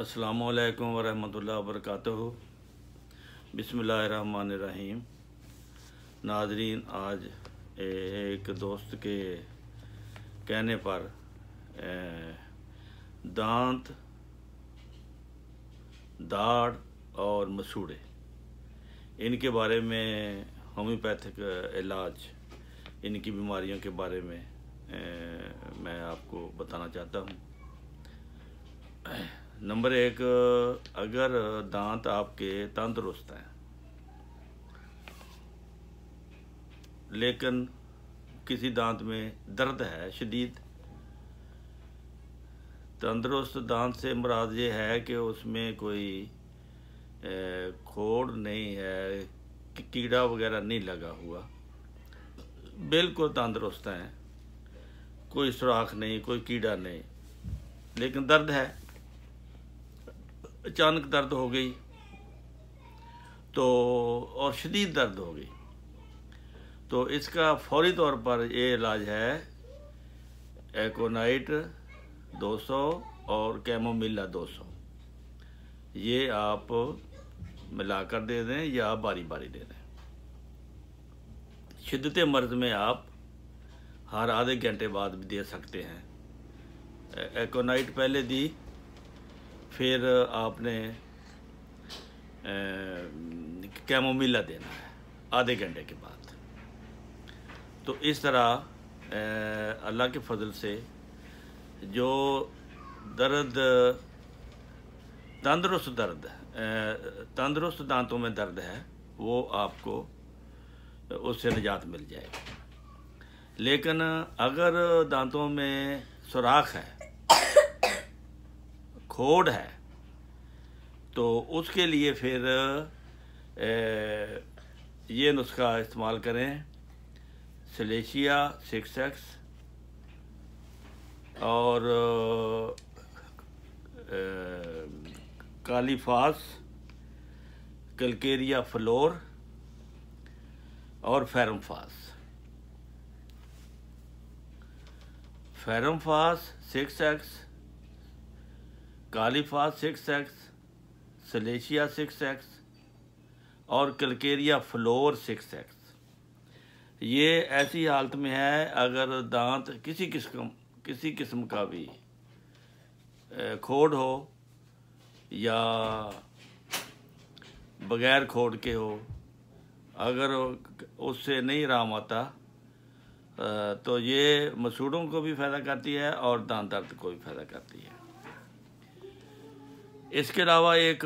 अस्सलामुअलैकुम वरहमतुल्लाहि वबरकातुहू। बिस्मिल्लाहिर्रहमानिर्रहीम। नाज़रीन, आज एक दोस्त के कहने पर दांत, दाढ़ और मसूड़े, इनके बारे में होम्योपैथिक इलाज, इनकी बीमारियों के बारे में मैं आपको बताना चाहता हूँ। नंबर एक, अगर दांत आपके तंदुरुस्त हैं लेकिन किसी दांत में दर्द है शदीद, तंदुरुस्त दांत से मुराद ये है कि उसमें कोई खोड़ नहीं है, कीड़ा वगैरह नहीं लगा हुआ, बिल्कुल तंदुरुस्त हैं, कोई सुराख नहीं, कोई कीड़ा नहीं, लेकिन दर्द है, अचानक दर्द हो गई तो, और शदीद दर्द हो गई, तो इसका फौरी तौर पर ये इलाज है एकोनाइट 200 और कैमोमिला 200। ये आप मिलाकर दे दें या बारी बारी दे दें। शिद्दत मर्ज में आप हर आधे घंटे बाद भी दे सकते हैं। एकोनाइट पहले दी, फिर आपने कैमोमिला देना है आधे घंटे के बाद। तो इस तरह अल्लाह के फजल से जो दर्द, तंदुरुस्त दांतों में दर्द है, वो आपको उससे निजात मिल जाएगी। लेकिन अगर दांतों में सुराख है, खोड़ है, तो उसके लिए फिर ये नुस्खा इस्तेमाल करें, सलेशिया 6X और कालीफास, कैलकेरिया फ्लोर और फेरमफास 6X, कालीफास 6X, सलेशिया 6X और कैलकेरिया फ्लोर 6X। ये ऐसी हालत में है अगर दांत किसी किस्म का भी खोड़ हो या बगैर खोड़ के हो, अगर उससे नहीं आराम आता तो ये मसूड़ों को भी फ़ायदा करती है और दांत दर्द को भी फ़ायदा करती है। इसके अलावा एक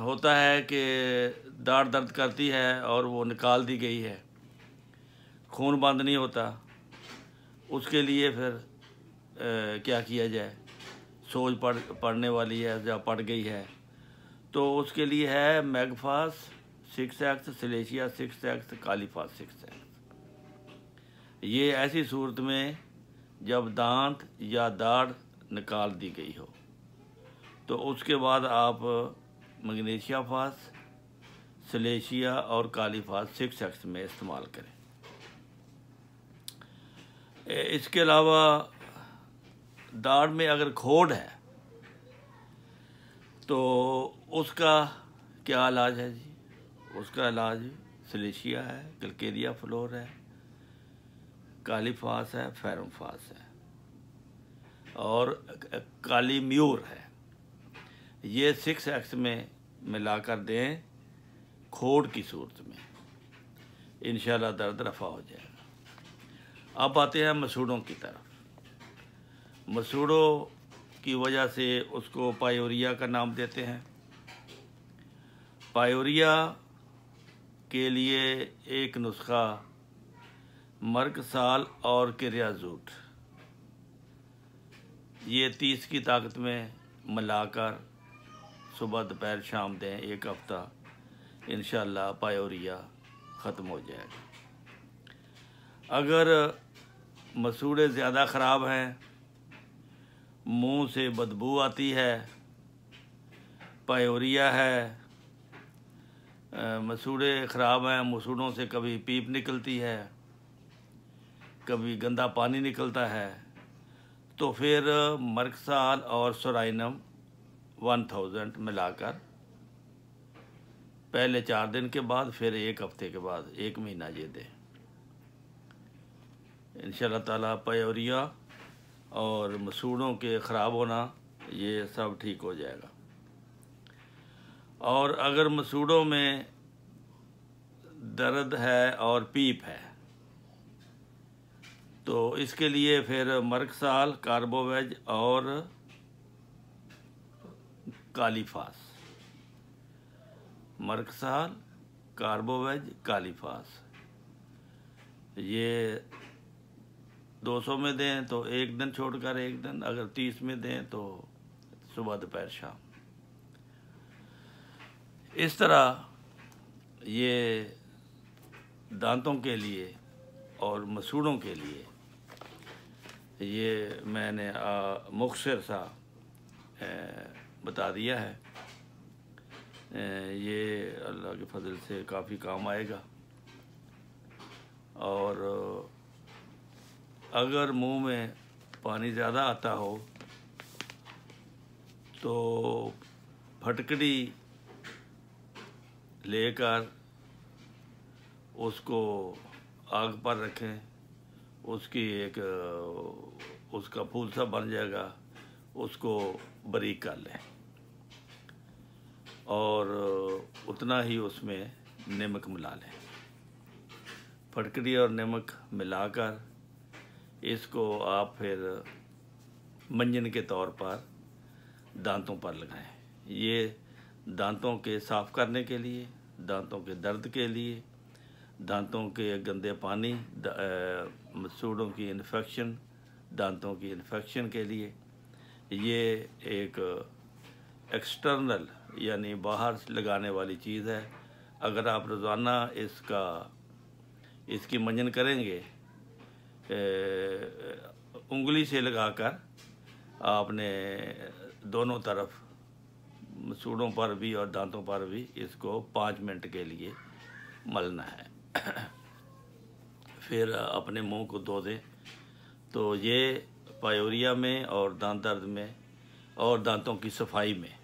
होता है कि दाढ़ दर्द करती है और वो निकाल दी गई है, खून बंद नहीं होता, उसके लिए फिर क्या किया जाए? सोज पड़ने वाली है या पड़ गई है, तो उसके लिए है मैगफास 6X, सलेशिया 6X, कालीफास 6X। ये ऐसी सूरत में जब दांत या दाढ़ निकाल दी गई हो, तो उसके बाद आप मैग्नीशिया फास, सलेशिया और कालीफास 6X में इस्तेमाल करें। इसके अलावा दाढ़ में अगर खोड़ है तो उसका क्या इलाज है जी? उसका इलाज सलेशिया है, कैलकेरिया फ्लोर है, कालीफास है, फेरमफास है और काली म्यूर है। ये 6X में मिलाकर दें खोड़ की सूरत में, इंशाल्लाह दर्द रफ़ा हो जाएगा। अब आते हैं मसूड़ों की तरफ। मसूड़ों की वजह से उसको पायोरिया का नाम देते हैं। पायोरिया के लिए एक नुस्खा मर्कसाल और किरियाजूट, ये 30 की ताकत में मिलाकर सुबह दोपहर शाम दें, एक हफ्ता, इंशाल्लाह पायोरिया ख़त्म हो जाएगा। अगर मसूड़े ज़्यादा ख़राब हैं, मुंह से बदबू आती है, पायोरिया है, मसूड़े ख़राब हैं, मसूड़ों से कभी पीप निकलती है, कभी गंदा पानी निकलता है, तो फिर मर्कसाल और सोराइनम 1000 मिलाकर पहले 4 दिन के बाद, फिर 1 हफ्ते के बाद, 1 महीना ये दें। इंशाअल्लाह ताला पयौरिया और मसूड़ों के ख़राब होना ये सब ठीक हो जाएगा। और अगर मसूड़ों में दर्द है और पीप है तो इसके लिए फिर मर्कसाल, कार्बोवेज और कालीफास, मर्कसाल, कार्बोवेज, कालीफास, ये 200 में दें तो 1 दिन छोड़कर 1 दिन, अगर 30 में दें तो सुबह दोपहर शाम। इस तरह ये दांतों के लिए और मसूड़ों के लिए ये मैंने मुख्तसर सा बता दिया है। ये अल्लाह के फजल से काफ़ी काम आएगा। और अगर मुंह में पानी ज़्यादा आता हो तो फटकड़ी लेकर उसको आग पर रखें, उसकी एक उसका फूल सा बन जाएगा, उसको बारीक कर लें और उतना ही उसमें नमक मिला लें। फटकड़ी और नमक मिलाकर इसको आप फिर मंजन के तौर पर दांतों पर लगाएं। ये दांतों के साफ़ करने के लिए, दांतों के दर्द के लिए, दांतों के गंदे पानी, मसूड़ों की इन्फेक्शन, दांतों की इन्फेक्शन के लिए ये एक एक्सटर्नल यानी बाहर लगाने वाली चीज़ है। अगर आप रोज़ाना इसकी मंजन करेंगे उंगली से लगाकर, आपने दोनों तरफ मसूड़ों पर भी और दांतों पर भी इसको 5 मिनट के लिए मलना है। फिर अपने मुंह को धो दें। तो ये पायोरिया में और दांत दर्द में और दांतों की सफाई में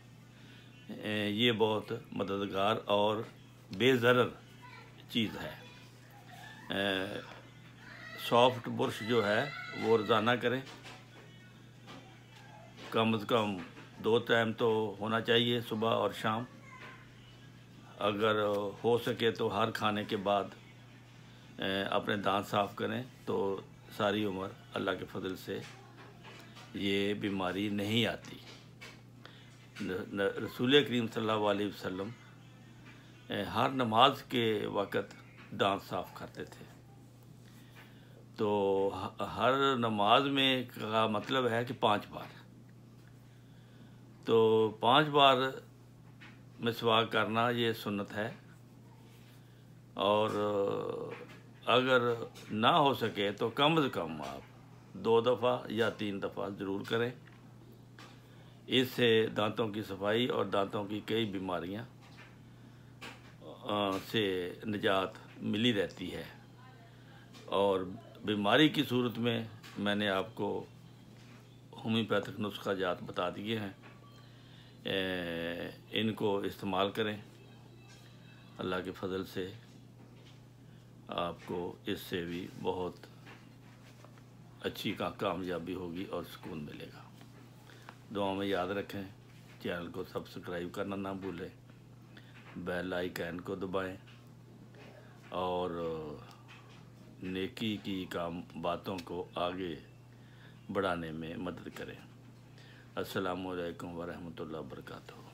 ये बहुत मददगार और बेज़रर चीज़ है। सॉफ्ट बुरश जो है वो रोज़ाना करें, कम से कम 2 टाइम तो होना चाहिए, सुबह और शाम। अगर हो सके तो हर खाने के बाद अपने दांत साफ़ करें तो सारी उम्र अल्लाह के फजल से ये बीमारी नहीं आती। रसूल करीम सल्लल्लाहु अलैहि वसल्लम हर नमाज के वक़्त दांत साफ़ करते थे। तो हर नमाज में का मतलब है कि 5 बार, तो 5 बार मिसवाक करना ये सुन्नत है। और अगर ना हो सके तो कम से कम आप 2 दफ़ा या 3 दफ़ा ज़रूर करें। इससे दांतों की सफाई और दांतों की कई बीमारियां से निजात मिली रहती है। और बीमारी की सूरत में मैंने आपको होम्योपैथिक नुस्खा जात बता दिए हैं, इनको इस्तेमाल करें। अल्लाह के फजल से आपको इससे भी बहुत अच्छी कामयाबी होगी और सुकून मिलेगा। दुआ में याद रखें, चैनल को सब्सक्राइब करना ना भूलें, बेल आइकन को दबाएं और नेकी की बातों को आगे बढ़ाने में मदद करें। अस्सलामु अलैकुम व रहमतुल्लाहि व बरकातुहू।